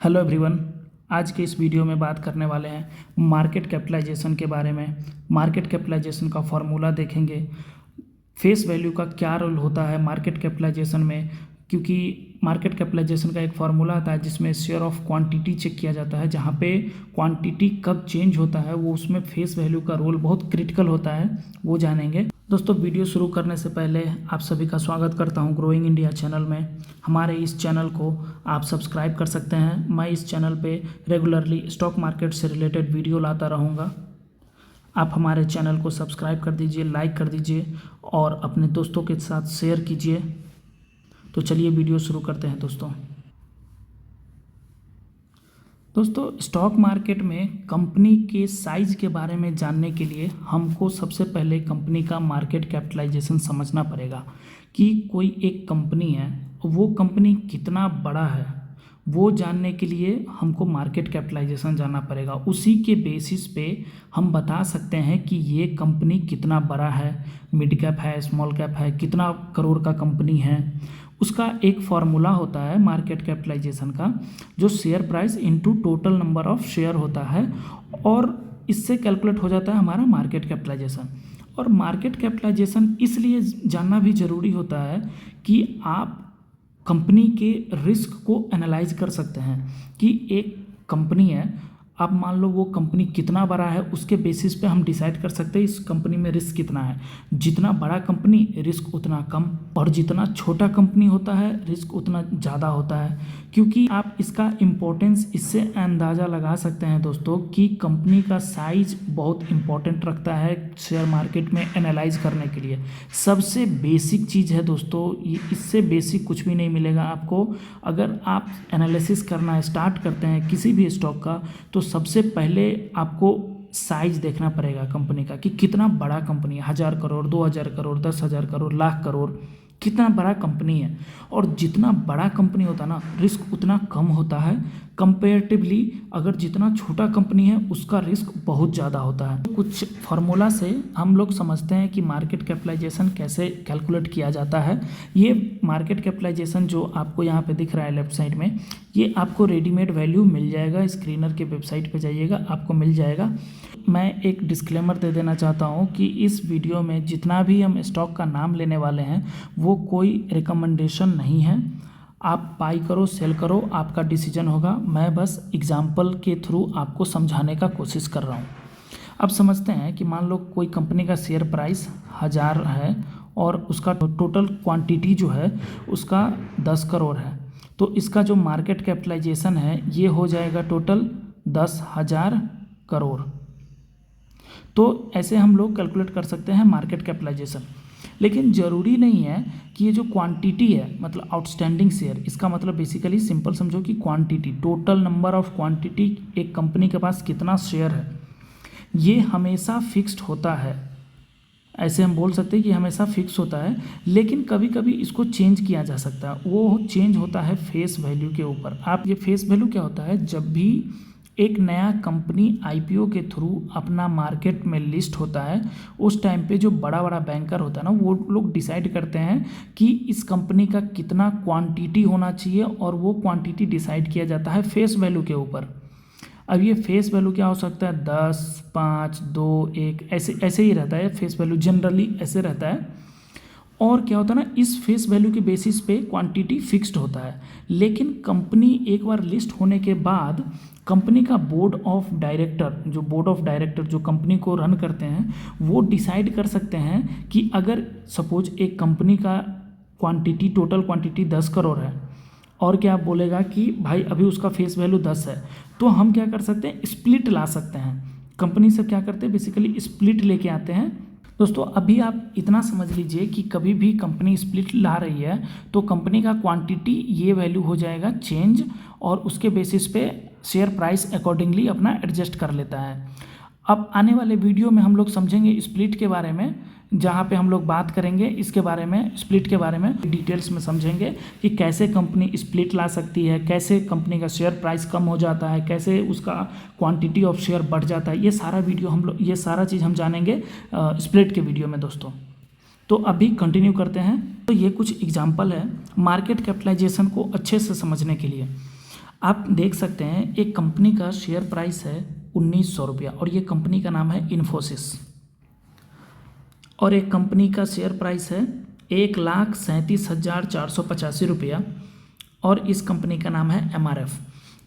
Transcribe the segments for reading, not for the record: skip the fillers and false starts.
Hello everyone. आज के इस वीडियो में बात करने वाले हैं मार्केट कैपिटलाइजेशन के बारे में। मार्केट कैपिटलाइजेशन का फॉर्मूला देखेंगे। फेस वैल्यू का क्या रोल होता है मार्केट कैपिटलाइजेशन में, क्योंकि मार्केट कैपिटलाइजेशन का एक फार्मूला आता है जिसमें शेयर ऑफ क्वांटिटी चेक किया जाता है। जहाँ पे क्वांटिटी कब चेंज होता है वो उसमें फेस वैल्यू का रोल बहुत क्रिटिकल होता है, वो जानेंगे। दोस्तों, वीडियो शुरू करने से पहले आप सभी का स्वागत करता हूं ग्रोइंग इंडिया चैनल में। हमारे इस चैनल को आप सब्सक्राइब कर सकते हैं। मैं इस चैनल पे रेगुलरली स्टॉक मार्केट से रिलेटेड वीडियो लाता रहूँगा। आप हमारे चैनल को सब्सक्राइब कर दीजिए, लाइक कर दीजिए और अपने दोस्तों के साथ शेयर कीजिए। तो चलिए वीडियो शुरू करते हैं दोस्तों, स्टॉक मार्केट में कंपनी के साइज के बारे में जानने के लिए हमको सबसे पहले कंपनी का मार्केट कैपिटलाइजेशन समझना पड़ेगा कि कोई एक कंपनी है, वो कंपनी कितना बड़ा है। वो जानने के लिए हमको मार्केट कैपिटलाइजेशन जानना पड़ेगा। उसी के बेसिस पे हम बता सकते हैं कि ये कंपनी कितना बड़ा है, मिड कैप है, स्मॉल कैप है, कितना करोड़ का कंपनी है। उसका एक फार्मूला होता है मार्केट कैपिटलाइजेशन का, जो share price into total number of share होता है, और इससे कैलकुलेट हो जाता है हमारा मार्केट कैपिटलाइजेशन। और मार्केट कैपिटलाइजेशन इसलिए जानना भी ज़रूरी होता है कि आप कंपनी के रिस्क को एनालाइज कर सकते हैं कि एक कंपनी है, अब मान लो वो कंपनी कितना बड़ा है, उसके बेसिस पे हम डिसाइड कर सकते हैं इस कंपनी में रिस्क कितना है। जितना बड़ा कंपनी रिस्क उतना कम, और जितना छोटा कंपनी होता है रिस्क उतना ज़्यादा होता है। क्योंकि आप इसका इम्पोर्टेंस इससे अंदाज़ा लगा सकते हैं दोस्तों कि कंपनी का साइज बहुत इम्पोर्टेंट रखता है शेयर मार्केट में एनालाइज करने के लिए। सबसे बेसिक चीज़ है दोस्तों ये, इससे बेसिक कुछ भी नहीं मिलेगा आपको। अगर आप एनालिसिस करना स्टार्ट करते हैं किसी भी स्टॉक का, तो सबसे पहले आपको साइज देखना पड़ेगा कंपनी का कि कितना बड़ा कंपनी है। 1000 करोड़, 2000 करोड़, 10,000 करोड़, लाख करोड़, कितना बड़ा कंपनी है। और जितना बड़ा कंपनी होता है ना, रिस्क उतना कम होता है कंपेरेटिवली। अगर जितना छोटा कंपनी है उसका रिस्क बहुत ज़्यादा होता है। कुछ फार्मूला से हम लोग समझते हैं कि मार्केट कैपिटलाइजेशन कैसे कैलकुलेट किया जाता है। ये मार्केट कैपिटलाइजेशन जो आपको यहाँ पे दिख रहा है लेफ्ट साइड में, ये आपको रेडीमेड वैल्यू मिल जाएगा। स्क्रीनर के वेबसाइट पे जाइएगा, आपको मिल जाएगा। मैं एक डिस्क्लेमर दे देना चाहता हूँ कि इस वीडियो में जितना भी हम स्टॉक का नाम लेने वाले हैं वो कोई रिकमेंडेशन नहीं है। आप बाई करो, सेल करो, आपका डिसीजन होगा। मैं बस एग्जाम्पल के थ्रू आपको समझाने का कोशिश कर रहा हूँ। अब समझते हैं कि मान लो कोई कंपनी का शेयर प्राइस 1000 है और उसका टोटल क्वांटिटी जो है उसका 10 करोड़ है। तो इसका जो मार्केट कैपिटलाइजेशन है ये हो जाएगा टोटल 10,000 करोड़। तो ऐसे हम लोग कैलकुलेट कर सकते हैं मार्केट कैपिटलाइजेशन। लेकिन ज़रूरी नहीं है कि ये जो क्वांटिटी है, मतलब आउटस्टैंडिंग शेयर, इसका मतलब बेसिकली सिंपल समझो कि quantity, total number of quantity, एक कंपनी के पास कितना शेयर है, ये हमेशा फिक्स्ड होता है। ऐसे हम बोल सकते हैं कि हमेशा फिक्स होता है, लेकिन कभी कभी इसको चेंज किया जा सकता है। वो चेंज होता है फेस वैल्यू के ऊपर। आप ये फेस वैल्यू क्या होता है, जब भी एक नया कंपनी आईपीओ के थ्रू अपना मार्केट में लिस्ट होता है, उस टाइम पे जो बड़ा बड़ा बैंकर होता है ना, वो लोग डिसाइड करते हैं कि इस कंपनी का कितना क्वांटिटी होना चाहिए, और वो क्वांटिटी डिसाइड किया जाता है फेस वैल्यू के ऊपर। अब ये फेस वैल्यू क्या हो सकता है, 10, 5, 2, 1, ऐसे ही रहता है। फेस वैल्यू जनरली ऐसे रहता है। और क्या होता है ना, इस फेस वैल्यू के बेसिस पे क्वांटिटी फिक्स्ड होता है। लेकिन कंपनी एक बार लिस्ट होने के बाद कंपनी का बोर्ड ऑफ डायरेक्टर जो कंपनी को रन करते हैं, वो डिसाइड कर सकते हैं कि अगर सपोज एक कंपनी का क्वांटिटी, टोटल क्वांटिटी 10 करोड़ है, और क्या बोलेगा कि भाई अभी उसका फेस वैल्यू 10 है, तो हम क्या कर सकते हैं, स्प्लिट ला सकते हैं। कंपनी से क्या करते हैं, बेसिकली स्प्लिट लेके आते हैं। दोस्तों, अभी आप इतना समझ लीजिए कि कभी भी कंपनी स्प्लिट ला रही है तो कंपनी का क्वांटिटी ये वैल्यू हो जाएगा चेंज, और उसके बेसिस पे शेयर प्राइस अकॉर्डिंगली अपना एडजस्ट कर लेता है। अब आने वाले वीडियो में हम लोग समझेंगे स्प्लिट के बारे में, जहाँ पे हम लोग बात करेंगे इसके बारे में, स्प्लिट के बारे में डिटेल्स में समझेंगे कि कैसे कंपनी स्प्लिट ला सकती है, कैसे कंपनी का शेयर प्राइस कम हो जाता है, कैसे उसका क्वांटिटी ऑफ शेयर बढ़ जाता है। ये सारा चीज़ हम जानेंगे स्प्लिट के वीडियो में दोस्तों। तो अभी कंटिन्यू करते हैं। तो ये कुछ एग्जाम्पल है मार्केट कैपिटलाइजेशन को अच्छे से समझने के लिए। आप देख सकते हैं एक कंपनी का शेयर प्राइस है 1900 रुपया और ये कंपनी का नाम है इन्फोसिस। और एक कंपनी का शेयर प्राइस है 1,37,485 रुपया और इस कंपनी का नाम है MRF।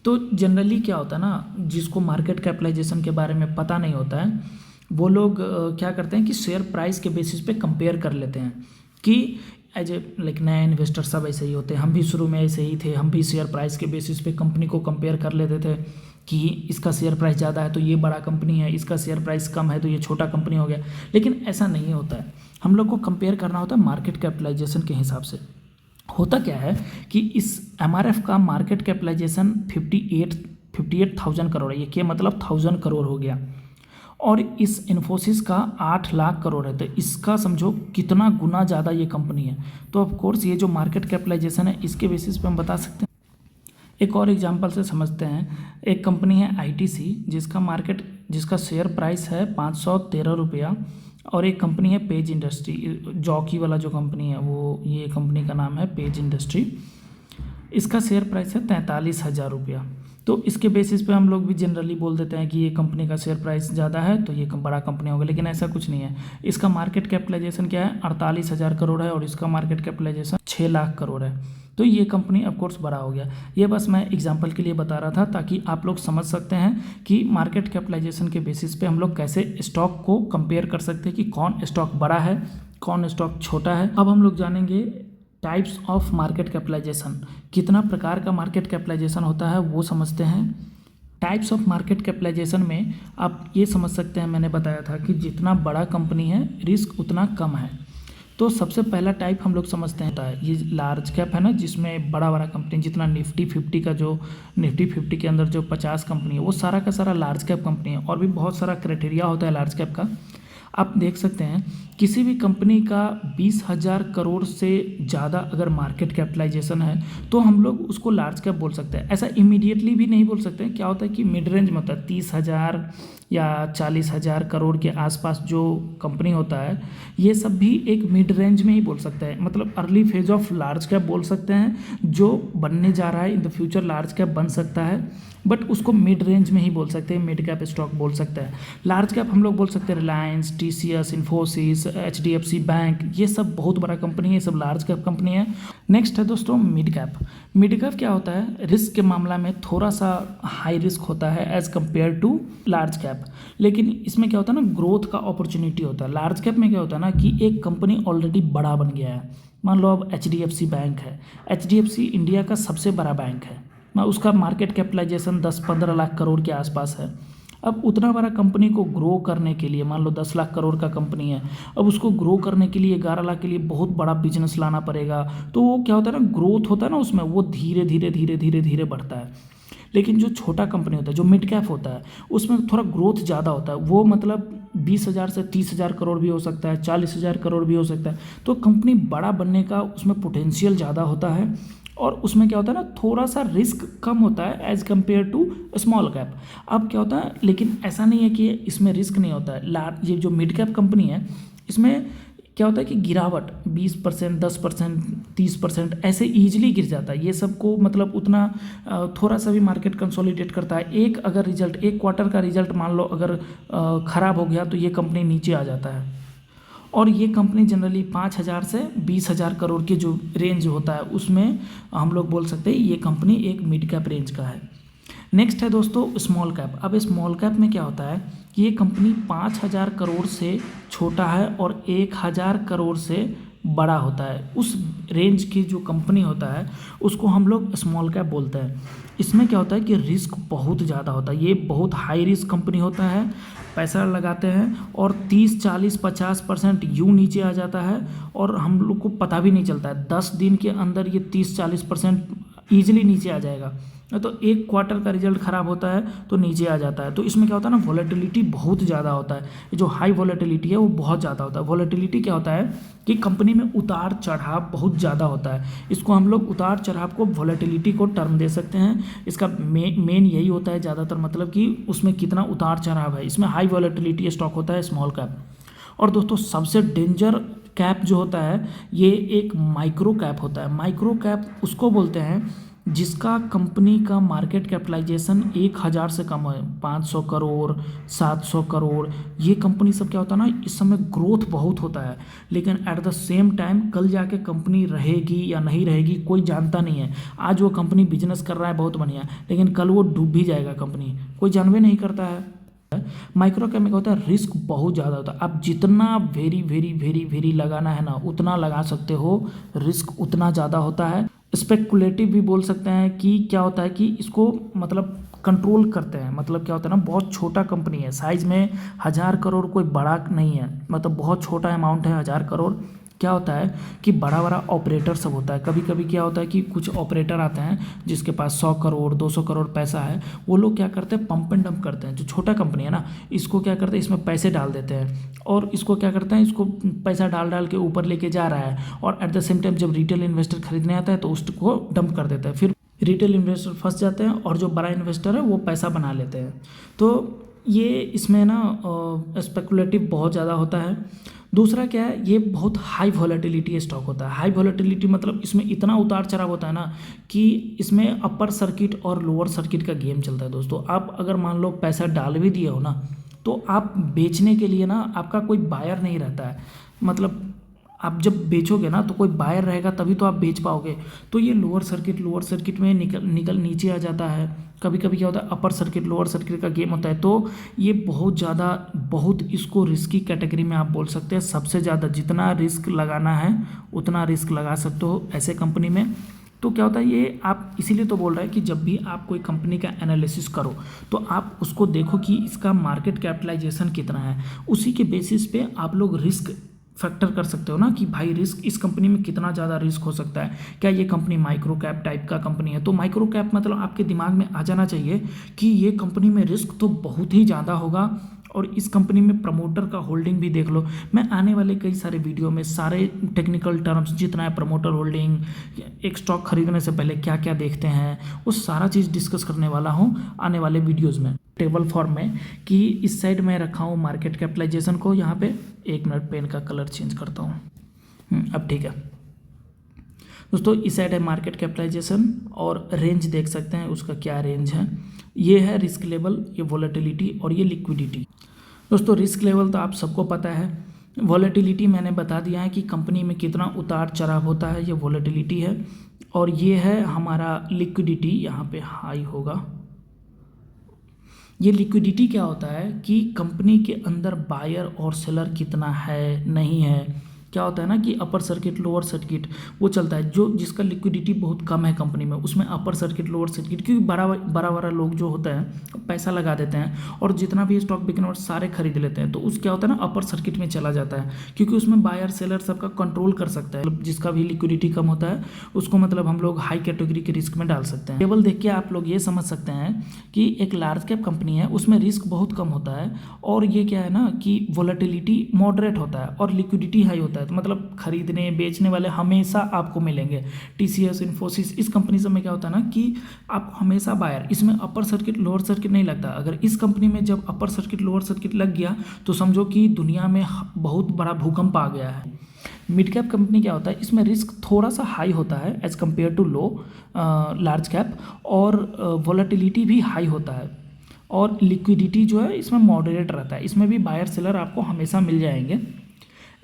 तो जनरली क्या होता है ना, जिसको मार्केट कैपिटलाइजेशन के बारे में पता नहीं होता है वो लोग क्या करते हैं कि शेयर प्राइस के बेसिस पे कंपेयर कर लेते हैं कि एज ए लाइक नए इन्वेस्टर सब ऐसे ही होते हैं। हम भी शुरू में ऐसे ही थे, हम भी शेयर प्राइस के बेसिस पे कंपनी को कंपेयर कर लेते थे कि इसका शेयर प्राइस ज़्यादा है तो ये बड़ा कंपनी है, इसका शेयर प्राइस कम है तो ये छोटा कंपनी हो गया। लेकिन ऐसा नहीं होता है, हम लोग को कंपेयर करना होता है मार्केट कैपिटलाइजेशन के हिसाब से। होता क्या है कि इस MRF का मार्केट कैपिटलाइजेशन 58,000 करोड़ है, ये क्या मतलब 1000 करोड़ हो गया। और इस इन्फोसिस का 8 लाख करोड़ है, तो इसका समझो कितना गुना ज़्यादा ये कंपनी है। तो ऑफ कोर्स ये जो मार्केट कैपिटलाइजेशन है इसके बेसिस पे हम बता सकते हैं। एक और एग्जांपल से समझते हैं, एक कंपनी है ITC जिसका शेयर प्राइस है 513 रुपया और एक कंपनी है पेज इंडस्ट्री, जॉकी वाला जो कंपनी है वो, ये कंपनी का नाम है पेज इंडस्ट्री। इसका शेयर प्राइस है 43,000 रुपया। तो इसके बेसिस पे हम लोग भी जनरली बोल देते हैं कि ये कंपनी का शेयर प्राइस ज़्यादा है तो ये बड़ा कंपनी होगा, लेकिन ऐसा कुछ नहीं है। इसका मार्केट कैपिटलाइजेशन क्या है, 48,000 करोड़ है और इसका मार्केट कैपिटलाइजेशन 6 लाख करोड़ है। तो ये कंपनी ऑफकोर्स बड़ा हो गया। ये बस मैं एग्जांपल के लिए बता रहा था ताकि आप लोग समझ सकते हैं कि मार्केट कैपिटलाइजेशन के बेसिस पे हम लोग कैसे स्टॉक को कंपेयर कर सकते हैं कि कौन स्टॉक बड़ा है, कौन स्टॉक छोटा है। अब हम लोग जानेंगे टाइप्स ऑफ मार्केट कैपिटलाइजेशन, कितना प्रकार का मार्केट कैपिटलाइजेशन होता है वो समझते हैं। टाइप्स ऑफ मार्केट कैपिटलाइजेशन में आप ये समझ सकते हैं, मैंने बताया था कि जितना बड़ा कंपनी है रिस्क उतना कम है। तो सबसे पहला टाइप हम लोग समझते हैं ये लार्ज कैप है ना, जिसमें बड़ा बड़ा कंपनी, जितना निफ्टी 50 का जो निफ्टी 50 के अंदर जो 50 कंपनी है वो सारा का सारा लार्ज कैप कंपनी है। और भी बहुत सारा क्राइटेरिया होता है लार्ज कैप का। आप देख सकते हैं किसी भी कंपनी का 20,000 करोड़ से ज़्यादा अगर मार्केट कैपिटलाइजेशन है तो हम लोग उसको लार्ज कैप बोल सकते हैं। ऐसा इमीडिएटली भी नहीं बोल सकते हैं। क्या होता है कि मिड रेंज में होता है 30,000 या 40,000 करोड़ के आसपास जो कंपनी होता है, ये सब भी एक मिड रेंज में ही बोल सकते हैं, मतलब early phase of large cap बोल सकते हैं। जो बनने जा रहा है in the future large cap बन सकता है, बट उसको मिड रेंज में ही बोल सकते हैं, मिड कैप स्टॉक बोल सकते हैं। लार्ज कैप हम लोग बोल सकते हैं Reliance, TCS, Infosys, HDFC bank, ये सब बहुत बड़ा कंपनी है, ये सब लार्ज कैप कंपनी है। नेक्स्ट है दोस्तों मिड कैप। मिड कैप क्या होता है, रिस्क के मामला में थोड़ा सा हाई रिस्क होता है as compared to large cap, लेकिन इसमें क्या होता है ना, ग्रोथ का अपॉर्चुनिटी होता है। लार्ज कैप में क्या होता है ना कि एक कंपनी ऑलरेडी बड़ा बन गया है। मान लो अब HDFC बैंक है, HDFC इंडिया का सबसे बड़ा बैंक है, उसका मार्केट कैपिटलाइजेशन 10-15 लाख करोड़ के आसपास है। अब उतना बड़ा कंपनी को ग्रो करने के लिए, मान लो 10 लाख करोड़ का कंपनी है, अब उसको ग्रो करने के लिए 11 लाख के लिए बहुत बड़ा बिजनेस लाना पड़ेगा। तो वो क्या होता है ना, ग्रोथ होता है ना उसमें, वो धीरे धीरे धीरे धीरे धीरे बढ़ता है। लेकिन जो छोटा कंपनी होता है, जो मिड कैप होता है, उसमें थोड़ा ग्रोथ ज़्यादा होता है। वो मतलब 20,000 से 30,000 करोड़ भी हो सकता है, 40,000 करोड़ भी हो सकता है। तो कंपनी बड़ा बनने का उसमें पोटेंशियल ज़्यादा होता है और उसमें क्या होता है ना, थोड़ा सा रिस्क कम होता है as compared to small cap. अब क्या होता है, लेकिन ऐसा नहीं है कि इसमें रिस्क नहीं होता है। ये जो मिड कैप कंपनी है इसमें क्या होता है कि गिरावट 20%, 10%, 30% ऐसे ईजिली गिर जाता है। ये सबको मतलब उतना थोड़ा सा भी मार्केट कंसोलिडेट करता है। एक क्वार्टर का रिजल्ट मान लो अगर ख़राब हो गया तो ये कंपनी नीचे आ जाता है। और ये कंपनी जनरली 5,000 से 20,000 करोड़ के जो रेंज होता है उसमें हम लोग बोल सकते हैं ये कंपनी एक मिड कैप रेंज का है। नेक्स्ट है दोस्तों स्मॉल कैप। अब स्मॉल कैप में क्या होता है कि ये कंपनी 5,000 करोड़ से छोटा है और 1,000 करोड़ से बड़ा होता है। उस रेंज की जो कंपनी होता है उसको हम लोग स्मॉल कैप बोलते हैं। इसमें क्या होता है कि रिस्क बहुत ज़्यादा होता है, ये बहुत हाई रिस्क कंपनी होता है। पैसा लगाते हैं और 30, 40, 50% यूँ नीचे आ जाता है और हम लोग को पता भी नहीं चलता है। 10 दिन के अंदर ये 30-40% ईजिली नीचे आ जाएगा। तो एक क्वार्टर का रिजल्ट ख़राब होता है तो नीचे आ जाता है। तो इसमें क्या होता है ना, वॉलेटिलिटी बहुत ज़्यादा होता है। जो हाई वॉलेटिलिटी है वो बहुत ज़्यादा होता है। वॉलेटिलिटी क्या होता है कि कंपनी में उतार चढ़ाव बहुत ज़्यादा होता है। इसको हम लोग उतार चढ़ाव को वॉलेटिलिटी को टर्म दे सकते हैं। इसका मेन यही होता है ज़्यादातर, मतलब कि उसमें कितना उतार चढ़ाव है। इसमें हाई वॉलेटिलिटी स्टॉक होता है स्मॉल कैप। और दोस्तों सबसे डेंजर कैप जो होता है ये एक माइक्रो कैप होता है। माइक्रो कैप उसको बोलते हैं जिसका कंपनी का मार्केट कैपिटलाइजेशन 1000 से कम है, 500 करोड़, 700 करोड़, ये कंपनी सब क्या होता है ना, इस समय ग्रोथ बहुत होता है, लेकिन एट द सेम टाइम कल जाके कंपनी रहेगी या नहीं रहेगी कोई जानता नहीं है। आज वो कंपनी बिजनेस कर रहा है बहुत बढ़िया, लेकिन कल वो डूब भी जाएगा, कंपनी कोई जानवे नहीं करता है। माइक्रो कैप में क्या होता है, रिस्क बहुत ज़्यादा होता है। आप जितना वेरी वेरी वेरी वेरी लगाना है ना उतना लगा सकते हो, रिस्क उतना ज़्यादा होता है। स्पेकुलेटिव भी बोल सकते हैं कि क्या होता है कि इसको मतलब कंट्रोल करते हैं, मतलब क्या होता है ना, बहुत छोटा कंपनी है, साइज में 1000 करोड़ कोई बड़ा नहीं है, मतलब बहुत छोटा अमाउंट है 1000 करोड़। क्या होता है कि बड़ा बड़ा ऑपरेटर सब होता है, कभी कभी क्या होता है कि कुछ ऑपरेटर आते हैं जिसके पास 100 करोड़ 200 करोड़ पैसा है, वो लोग क्या करते हैं, पंप एंड डंप करते हैं। जो छोटा कंपनी है ना, इसको क्या करते हैं, इसमें पैसे डाल देते हैं और इसको क्या करते हैं, इसको पैसा डाल डाल के ऊपर लेके जा रहा है, और एट द सेम टाइम जब रिटेल इन्वेस्टर खरीदने आता है तो उसको डंप कर देता है, फिर रिटेल इन्वेस्टर फंस जाते हैं और जो बड़ा इन्वेस्टर है वो पैसा बना लेते हैं। तो ये इसमें ना स्पेकुलेटिव बहुत ज़्यादा होता है। दूसरा क्या है, ये बहुत हाई वॉलेटिलिटी स्टॉक होता है। हाई वॉलेटिलिटी मतलब इसमें इतना उतार चढ़ाव होता है ना कि इसमें अपर सर्किट और लोअर सर्किट का गेम चलता है दोस्तों। आप अगर मान लो पैसा डाल भी दिए हो ना, तो आप बेचने के लिए ना आपका कोई बायर नहीं रहता है, मतलब आप जब बेचोगे ना तो कोई बायर रहेगा तभी तो आप बेच पाओगे। तो ये लोअर सर्किट में निकल नीचे आ जाता है। कभी कभी क्या होता है, अपर सर्किट लोअर सर्किट का गेम होता है। तो ये बहुत ज़्यादा, बहुत इसको रिस्की कैटेगरी में आप बोल सकते हैं। सबसे ज़्यादा जितना रिस्क लगाना है उतना रिस्क लगा सकते हो ऐसे कंपनी में। तो क्या होता है, ये आप इसीलिए तो बोल रहे हैं कि जब भी आप कोई कंपनी का एनालिसिस करो तो आप उसको देखो कि इसका मार्केट कैपिटलाइजेशन कितना है, उसी के बेसिस पे आप लोग रिस्क फैक्टर कर सकते हो ना कि भाई रिस्क इस कंपनी में कितना ज़्यादा रिस्क हो सकता है। क्या ये कंपनी माइक्रो कैप टाइप का कंपनी है, तो माइक्रो कैप मतलब आपके दिमाग में आ जाना चाहिए कि ये कंपनी में रिस्क तो बहुत ही ज़्यादा होगा, और इस कंपनी में प्रमोटर का होल्डिंग भी देख लो। मैं आने वाले कई सारे वीडियो में सारे टेक्निकल टर्म्स जितना है, प्रमोटर होल्डिंग, एक स्टॉक खरीदने से पहले क्या क्या देखते हैं, वो सारा चीज़ डिस्कस करने वाला हूँ आने वाले वीडियोज़ में टेबल फॉर्म में। कि इस साइड में रखा हूँ मार्केट कैपिटलाइजेशन को, यहाँ पे 1 मिनट पेन का कलर चेंज करता हूँ। अब ठीक है दोस्तों, इस साइड है मार्केट कैपिटलाइजेशन और रेंज देख सकते हैं उसका क्या रेंज है। ये है रिस्क लेवल, ये वॉलेटिलिटी और ये लिक्विडिटी। दोस्तों रिस्क लेवल तो आप सबको पता है, वॉलेटिलिटी मैंने बता दिया है कि कंपनी में कितना उतार चढ़ाव होता है, ये वॉलेटिलिटी है। और ये है हमारा लिक्विडिटी, यहाँ पे हाई होगा। ये लिक्विडिटी क्या होता है कि कंपनी के अंदर बायर और सेलर कितना है नहीं है। क्या होता है ना कि अपर सर्किट लोअर सर्किट वो चलता है, जो जिसका लिक्विडिटी बहुत कम है कंपनी में, उसमें अपर सर्किट लोअर सर्किट, क्योंकि बड़ा बड़ा लोग जो होता है पैसा लगा देते हैं और जितना भी स्टॉक बिकने और सारे खरीद लेते हैं, तो उस क्या होता है ना अपर सर्किट में चला जाता है, क्योंकि उसमें बायर सेलर सबका कंट्रोल कर सकता है। मतलब जिसका भी लिक्विडिटी कम होता है उसको मतलब हम लोग हाई कैटेगरी के रिस्क में डाल सकते हैं। टेबल देख के आप लोग ये समझ सकते हैं कि एक लार्ज कैप कंपनी है, उसमें रिस्क बहुत कम होता है, और ये क्या है ना कि वॉलेटिलिटी मॉडरेट होता है और लिक्विडिटी हाई होता है। तो मतलब खरीदने बेचने वाले हमेशा आपको मिलेंगे। टीसीएस, इन्फोसिस, इस कंपनी सब में क्या होता है ना कि आप हमेशा बायर, इसमें अपर सर्किट लोअर सर्किट नहीं लगता। अगर इस कंपनी में जब अपर सर्किट लोअर सर्किट लग गया तो समझो कि दुनिया में बहुत बड़ा भूकंप आ गया है। मिड कैप कंपनी क्या होता है, इसमें रिस्क थोड़ा सा हाई होता है as compared to low large cap, और वॉलेटिलिटी भी हाई होता है, और लिक्विडिटी जो है इसमें मॉडरेट रहता है। इसमें भी बायर सेलर आपको हमेशा मिल जाएंगे।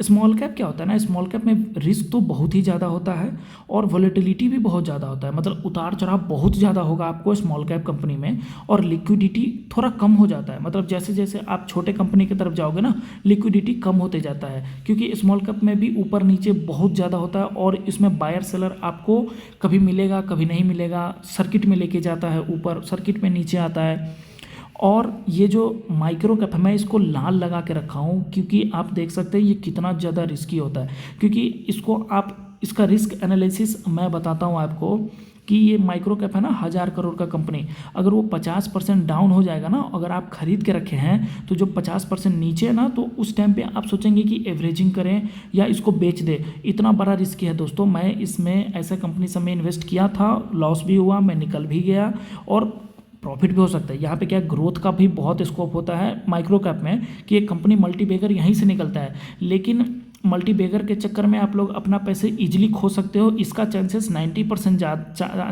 स्मॉल कैप क्या होता है ना, स्मॉल कैप में रिस्क तो बहुत ही ज़्यादा होता है और वॉलेटिलिटी भी बहुत ज़्यादा होता है, मतलब उतार चढ़ाव बहुत ज़्यादा होगा आपको स्मॉल कैप कंपनी में, और लिक्विडिटी थोड़ा कम हो जाता है। मतलब जैसे जैसे आप छोटे कंपनी की तरफ जाओगे ना, लिक्विडिटी कम होते जाता है, क्योंकि स्मॉल कैप में भी ऊपर नीचे बहुत ज़्यादा होता है, और इसमें बायर सेलर आपको कभी मिलेगा कभी नहीं मिलेगा, सर्किट में लेके जाता है ऊपर, सर्किट में नीचे आता है। और ये जो माइक्रो कैप है, मैं इसको लाल लगा के रखा हूँ क्योंकि आप देख सकते हैं ये कितना ज़्यादा रिस्की होता है, क्योंकि इसको आप इसका रिस्क एनालिसिस मैं बताता हूँ आपको कि ये माइक्रो कैप है ना 1000 करोड़ का कंपनी, अगर वो 50% डाउन हो जाएगा ना, अगर आप खरीद के रखे हैं तो जो 50% नीचे है ना, तो उस टाइम पे आप सोचेंगे कि एवरेजिंग करें या इसको बेच दे। इतना बड़ा रिस्क है दोस्तों। मैं इसमें ऐसे कंपनी सब में इन्वेस्ट किया था, लॉस भी हुआ, मैं निकल भी गया और प्रॉफिट भी हो सकता है। यहाँ पे क्या ग्रोथ का भी बहुत स्कोप होता है माइक्रो कैप में कि एक कंपनी मल्टीबैगर यहीं से निकलता है, लेकिन मल्टीबैगर के चक्कर में आप लोग अपना पैसे इजीली खो सकते हो। इसका चांसेस 90%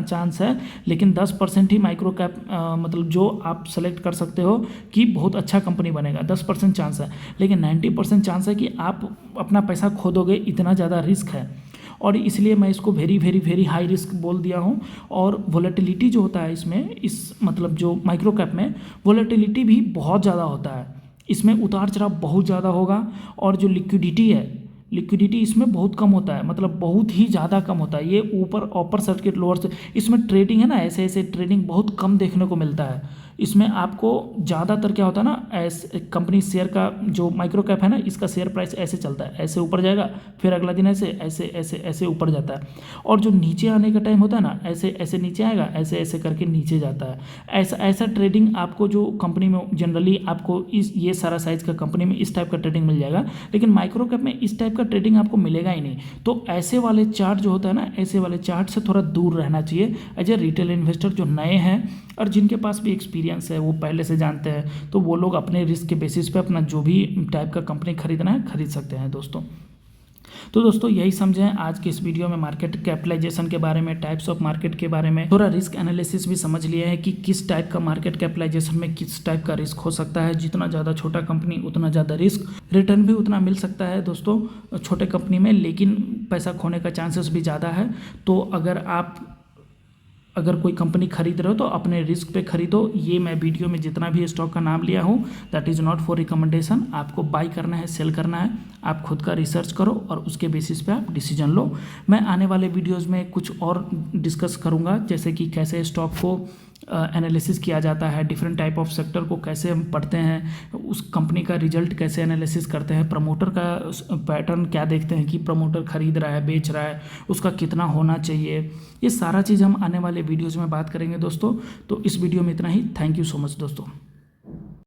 चांस है, लेकिन 10% ही माइक्रो कैप मतलब जो आप सेलेक्ट कर सकते हो कि बहुत अच्छा कंपनी बनेगा, 10% चांस है। लेकिन 90% चांस है कि आप अपना पैसा खो दोगे, इतना ज़्यादा रिस्क है। और इसलिए मैं इसको very very very high risk बोल दिया हूँ। और वोलेटिलिटी जो होता है इसमें, इस मतलब जो माइक्रो कैप में वोलेटिलिटी भी बहुत ज़्यादा होता है। इसमें उतार चढ़ाव बहुत ज़्यादा होगा। और जो लिक्विडिटी है, लिक्विडिटी इसमें बहुत कम होता है, मतलब बहुत ही ज़्यादा कम होता है। ये ऊपर अपर सर्किट लोअर से इसमें ट्रेडिंग है ना, ऐसे ऐसे ट्रेडिंग बहुत कम देखने को मिलता है। इसमें आपको ज़्यादातर क्या होता है ना, ऐसे कंपनी शेयर का जो माइक्रो कैप है ना, इसका शेयर प्राइस ऐसे चलता है, ऐसे ऊपर जाएगा, फिर अगला दिन ऐसे ऐसे ऐसे ऐसे ऊपर जाता है। और जो नीचे आने का टाइम होता है ना, ऐसे ऐसे नीचे आएगा, ऐसे ऐसे करके नीचे जाता है। ऐसा ऐसा ट्रेडिंग आपको जो कंपनी में जनरली आपको इस ये सारा साइज़ का कंपनी में इस टाइप का ट्रेडिंग मिल जाएगा, लेकिन माइक्रो कैप में इस टाइप का ट्रेडिंग आपको मिलेगा ही नहीं। तो ऐसे वाले चार्ट जो होता है ना, ऐसे वाले चार्ट से थोड़ा दूर रहना चाहिए एज ए रिटेल इन्वेस्टर। जो नए हैं और जिनके पास भी एक्सपीरियंस है, वो पहले से जानते हैं, तो वो लोग अपने रिस्क के बेसिस पे अपना जो भी टाइप का कंपनी खरीदना है खरीद सकते हैं दोस्तों। तो दोस्तों यही समझें आज के इस वीडियो में, मार्केट कैपिटलाइजेशन के बारे में, टाइप्स ऑफ मार्केट के बारे में, थोड़ा रिस्क एनालिसिस भी समझ लिया है कि किस टाइप का मार्केट कैपिटलाइजेशन में किस टाइप का रिस्क हो सकता है। जितना ज़्यादा छोटा कंपनी उतना ज़्यादा रिस्क, रिटर्न भी उतना मिल सकता है दोस्तों छोटे कंपनी में, लेकिन पैसा खोने का चांसेस भी ज़्यादा है। तो अगर कोई कंपनी खरीद रहे हो तो अपने रिस्क पे खरीदो। ये मैं वीडियो में जितना भी स्टॉक का नाम लिया हूँ, that is not for recommendation. आपको बाई करना है, सेल करना है, आप खुद का रिसर्च करो और उसके बेसिस पे आप डिसीजन लो। मैं आने वाले वीडियोस में कुछ और डिस्कस करूँगा, जैसे कि कैसे स्टॉक को एनालिसिस किया जाता है, डिफरेंट टाइप ऑफ सेक्टर को कैसे हम पढ़ते हैं, उस कंपनी का रिजल्ट कैसे एनालिसिस करते हैं, प्रमोटर का पैटर्न क्या देखते हैं कि प्रमोटर खरीद रहा है, बेच रहा है, उसका कितना होना चाहिए। ये सारा चीज़ हम आने वाले वीडियोज़ में बात करेंगे दोस्तों। तो इस वीडियो में इतना ही। थैंक यू सो मच दोस्तों।